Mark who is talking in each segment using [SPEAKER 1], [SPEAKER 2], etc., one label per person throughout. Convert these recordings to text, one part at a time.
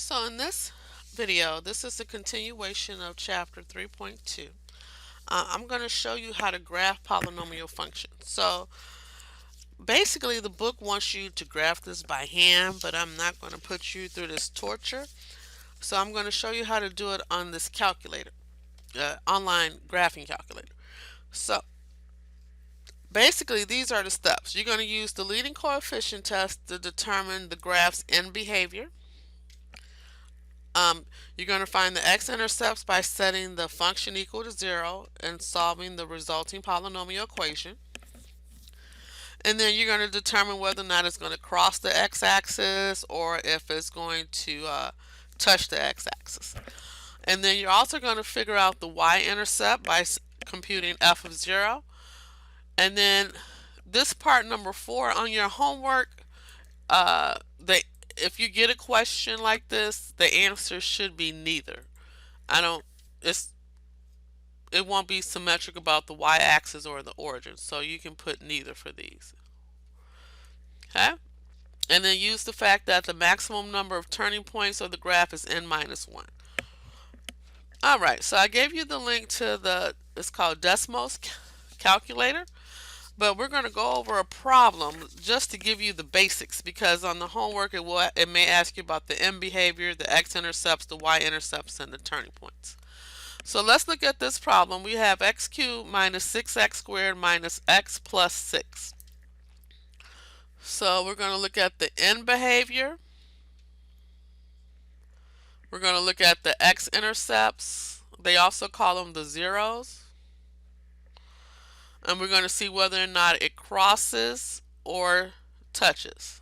[SPEAKER 1] So in this video, this is a continuation of chapter 3.2. I'm going to show you how to graph polynomial functions. So basically the book wants you to graph this by hand, but I'm not going to put you through this torture. So I'm going to show you how to do it on this calculator, online graphing calculator. So basically these are the steps. You're going to use the leading coefficient test to determine the graph's end behavior. You're going to find the x-intercepts by setting the function equal to 0 and solving the resulting polynomial equation. And then you're going to determine whether or not it's going to cross the x-axis or if it's going to touch the x-axis. And then you're also going to figure out the y-intercept by computing f of 0. And then this part number 4 on your homework, if you get a question like this, the answer should be neither. It won't be symmetric about the y-axis or the origin, so you can put neither for these. Okay? And then use the fact that the maximum number of turning points of the graph is n minus 1. Alright, so I gave you the link to it's called Desmos calculator. But we're going to go over a problem just to give you the basics, because on the homework it may ask you about the end behavior, the x-intercepts, the y-intercepts, and the turning points. So let's look at this problem. We have x cubed minus 6x squared minus x plus 6. So we're going to look at the end behavior. We're going to look at the x-intercepts. They also call them the zeros. And we're going to see whether or not it crosses or touches.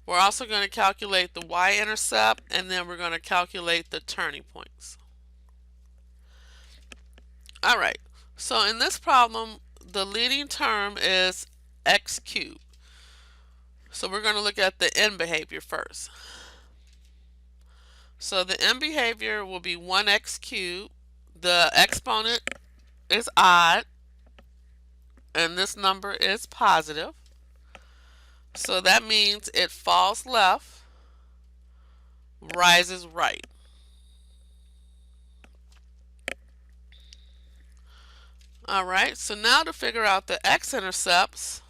[SPEAKER 1] We're also going to calculate the y-intercept, and then we're going to calculate the turning points. Alright, so in this problem, the leading term is x cubed. So we're going to look at the end behavior first. So the end behavior will be 1x cubed. The exponent is odd, and this number is positive. So that means it falls left, rises right. Alright, so now to figure out the x-intercepts,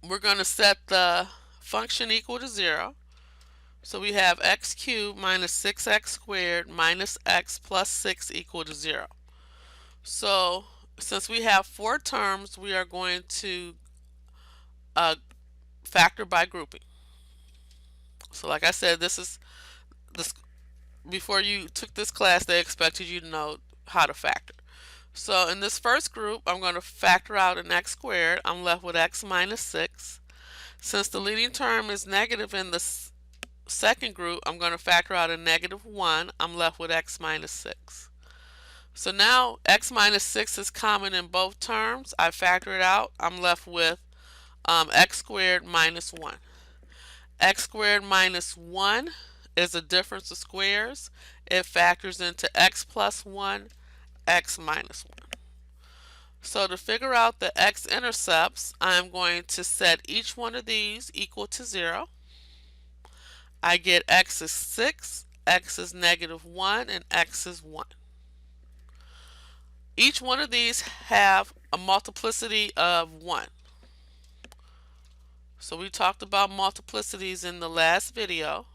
[SPEAKER 1] we're going to set the function equal to 0. So we have x cubed minus 6x squared minus x plus 6 equal to 0. So since we have 4 terms, we are going to factor by grouping. So like I said, this before you took this class, they expected you to know how to factor. So in this first group, I'm going to factor out an x squared. I'm left with x minus 6. Since the leading term is negative in the second group, I'm going to factor out a negative 1. I'm left with x minus 6. So now x minus 6 is common in both terms. I factor it out. I'm left with x squared minus 1. X squared minus 1 is a difference of squares. It factors into x plus 1, x minus 1. So to figure out the x-intercepts, I'm going to set each one of these equal to 0. I get x is 6, x is negative 1, and x is 1. Each one of these have a multiplicity of 1. So we talked about multiplicities in the last video.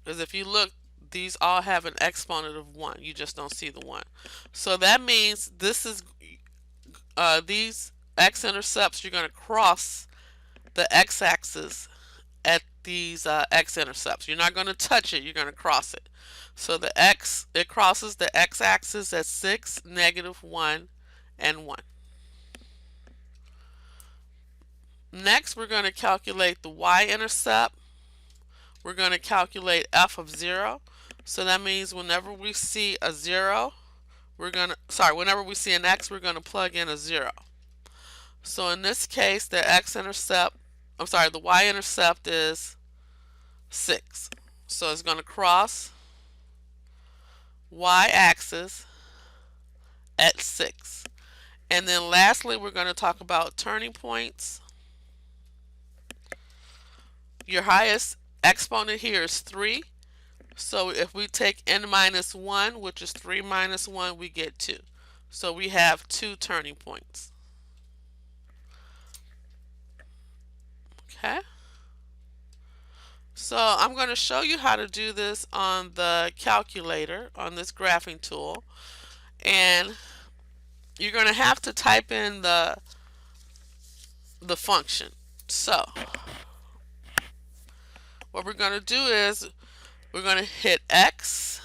[SPEAKER 1] Because if you look, these all have an exponent of 1. You just don't see the 1. So that means this is these x-intercepts, you're going to cross the x-axis at these x-intercepts. You're not going to touch it. You're going to cross it. So it crosses the x-axis at 6, negative 1, and 1. Next, we're going to calculate the y-intercept. We're going to calculate f of 0. So that means whenever we see a 0, whenever we see an x, we're going to plug in a 0. So in this case, the y-intercept is 6. So it's going to cross y-axis at 6. And then lastly, we're going to talk about turning points. Your highest exponent here is 3. So if we take n minus 1, which is 3 minus 1, we get 2. So we have 2 turning points. Okay? So I'm going to show you how to do this on the calculator, on this graphing tool. And you're going to have to type in the function. So what we're going to do is we're going to hit X,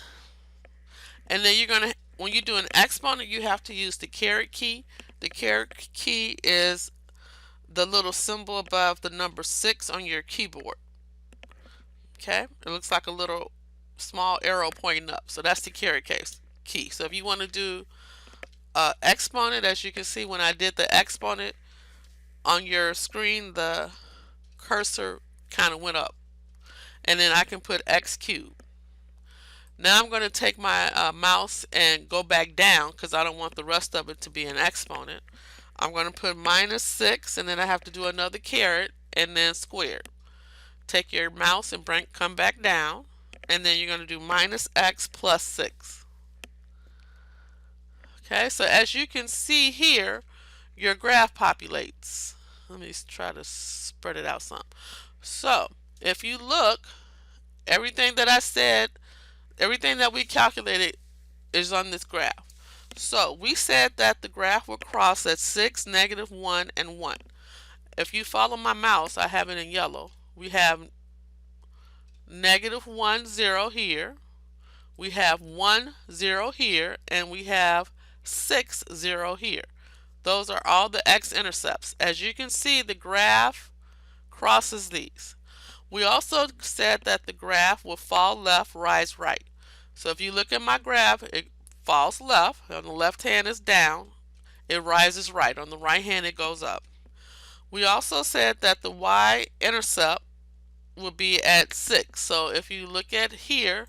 [SPEAKER 1] and then you're going to, when you do an exponent, you have to use the caret key. The caret key is the little symbol above the number 6 on your keyboard. Okay, it looks like a little small arrow pointing up, so that's the caret key. So if you want to do exponent, as you can see when I did the exponent on your screen, the cursor kind of went up, and then I can put x cubed. Now I'm going to take my mouse and go back down because I don't want the rest of it to be an exponent. I'm going to put minus 6, and then I have to do another caret and then squared. Take your mouse and come back down, and then you're going to do minus x plus 6. Okay, so as you can see here, your graph populates. Let me try to spread it out some. So if you look, everything that I said, everything that we calculated is on this graph. So we said that the graph will cross at 6, -1, and 1. If you follow my mouse, I have it in yellow. We have -1, 0 here. We have 1, 0 here, and we have 6, 0 here. Those are all the x-intercepts. As you can see, the graph crosses these. We also said that the graph will fall left, rise right. So if you look at my graph, it falls left. On the left hand is down. It rises right. On the right hand, it goes up. We also said that the y-intercept will be at 6. So if you look at here,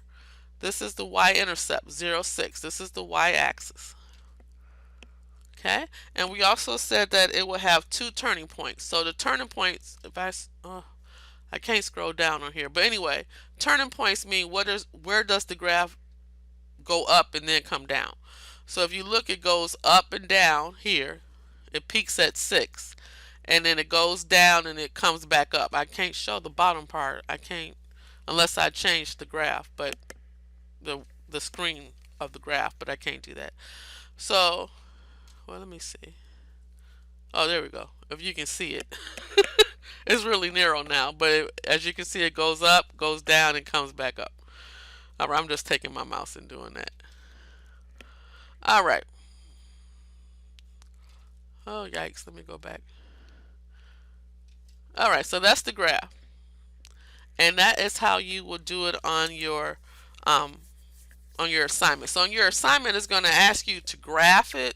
[SPEAKER 1] this is the y-intercept, 0, 6. This is the y-axis. Okay, and we also said that it will have 2 turning points. So the turning points, if I can't scroll down on here, but anyway, turning points mean where does the graph go up and then come down. So if you look, it goes up and down here. It peaks at 6, and then it goes down and it comes back up. I can't show the bottom part. I can't unless I change the graph, but the screen of the graph, but I can't do that. So, well, let me see. Oh, there we go. If you can see it. It's really narrow now, but as you can see, it goes up, goes down, and comes back up. All right, I'm just taking my mouse and doing that. All right. Oh, yikes. Let me go back. All right, so that's the graph. And that is how you will do it on your assignment. So on your assignment, it's going to ask you to graph it,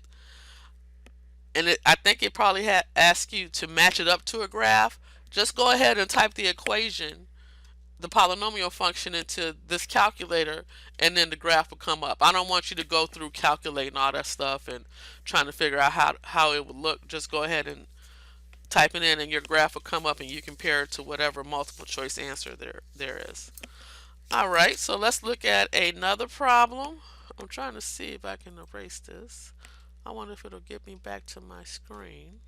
[SPEAKER 1] and I think it probably ask you to match it up to a graph. Just go ahead and type the equation, the polynomial function, into this calculator, and then the graph will come up. I don't want you to go through calculating all that stuff and trying to figure out how it would look. Just go ahead and type it in, and your graph will come up, and you compare it to whatever multiple choice answer there is. All right, so let's look at another problem. I'm trying to see if I can erase this. I wonder if it'll get me back to my screen.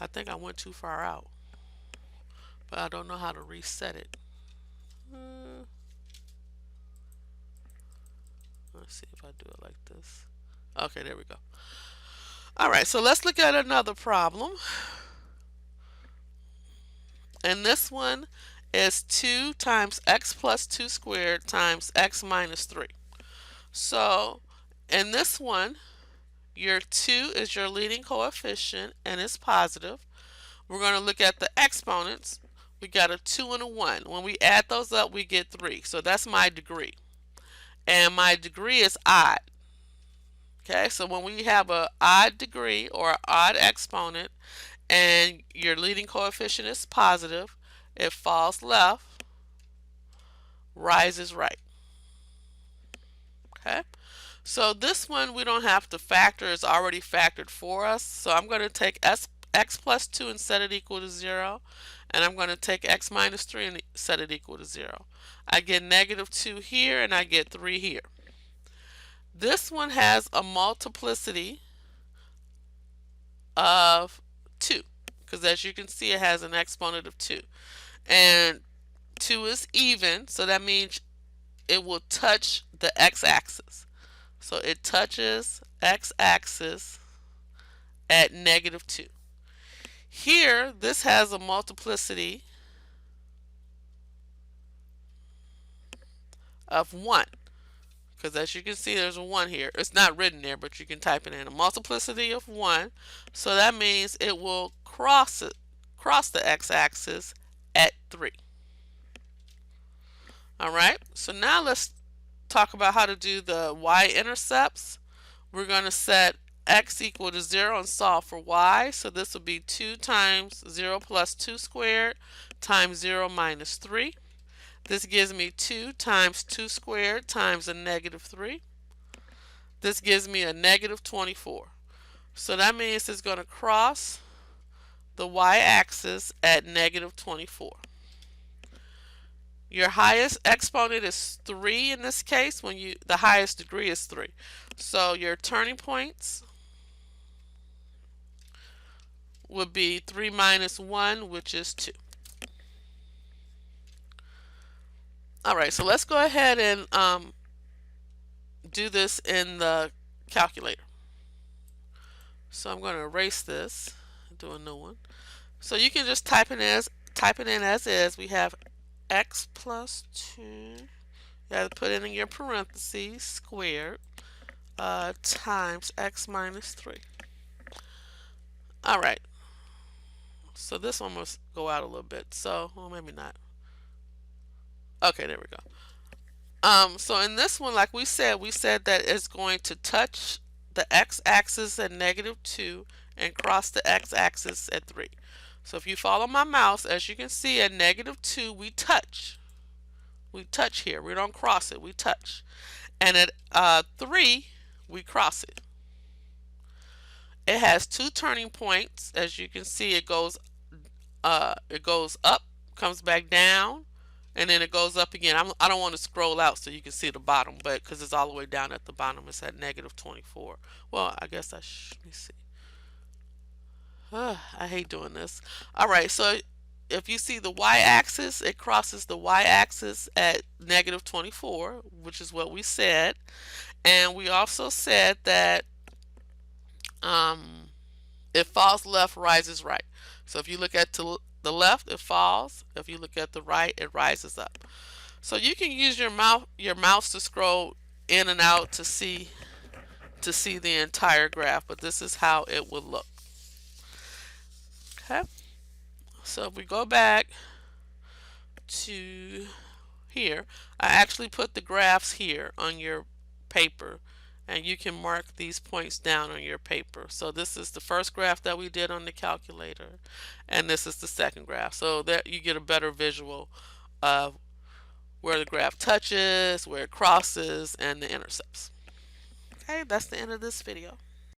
[SPEAKER 1] I think I went too far out, but I don't know how to reset it. Let's see if I do it like this. Okay, there we go. All right, so let's look at another problem. And this one is 2 times x plus 2 squared times x minus 3. So in this one, your 2 is your leading coefficient and it's positive. We're going to look at the exponents. We got a 2 and a 1. When we add those up, we get 3. So that's my degree. And my degree is odd. Okay, so when we have an odd degree or an odd exponent and your leading coefficient is positive, it falls left, rises right. Okay, So this one we don't have to factor, it's already factored for us. So I'm going to take x plus 2 and set it equal to 0. And I'm going to take x minus 3 and set it equal to 0. I get negative 2 here and I get 3 here. This one has a multiplicity of 2 because as you can see it has an exponent of 2. And 2 is even, so that means it will touch the x-axis. So it touches x-axis at negative 2. Here, this has a multiplicity of 1. Because as you can see, there's a 1 here. It's not written there, but you can type it in. A multiplicity of 1. So that means it will cross the x-axis at 3. Alright, so now let's talk about how to do the y-intercepts. We're going to set x equal to 0 and solve for y. So this will be 2 times 0 plus 2 squared times 0 minus 3. This gives me 2 times 2 squared times a negative 3. This gives me a negative 24. So that means it's going to cross the y-axis at negative 24. Your highest exponent is 3 in this case. The highest degree is 3. So your turning points would be 3 minus 1, which is 2. Alright, so let's go ahead and do this in the calculator. So I'm going to erase this and do a new one. So you can just type it in as is. We have x plus 2. You have to put it in your parentheses, squared, times x minus 3. Alright, so this one must go out a little bit. So, well, maybe not. Okay, there we go. So in this one, like we said that it's going to touch the x-axis at negative 2 and cross the x-axis at 3. So if you follow my mouse, as you can see at negative 2, we touch. We touch here. We don't cross it. We touch. And at 3, we cross it. It has 2 turning points. As you can see, it goes up, comes back down, and then it goes up again. I don't want to scroll out so you can see the bottom, but because it's all the way down at the bottom, it's at negative 24. Well, I guess let me see. I hate doing this. Alright, so if you see the y-axis, it crosses the y-axis at negative 24, which is what we said. And we also said that it falls left, rises right. So if you look at to the left, it falls. If you look at the right, it rises up. So you can use your mouse to scroll in and out to see the entire graph, but this is how it would look. Okay, so if we go back to here, I actually put the graphs here on your paper, and you can mark these points down on your paper. So this is the first graph that we did on the calculator, and this is the second graph, so that you get a better visual of where the graph touches, where it crosses, and the intercepts. Okay, that's the end of this video.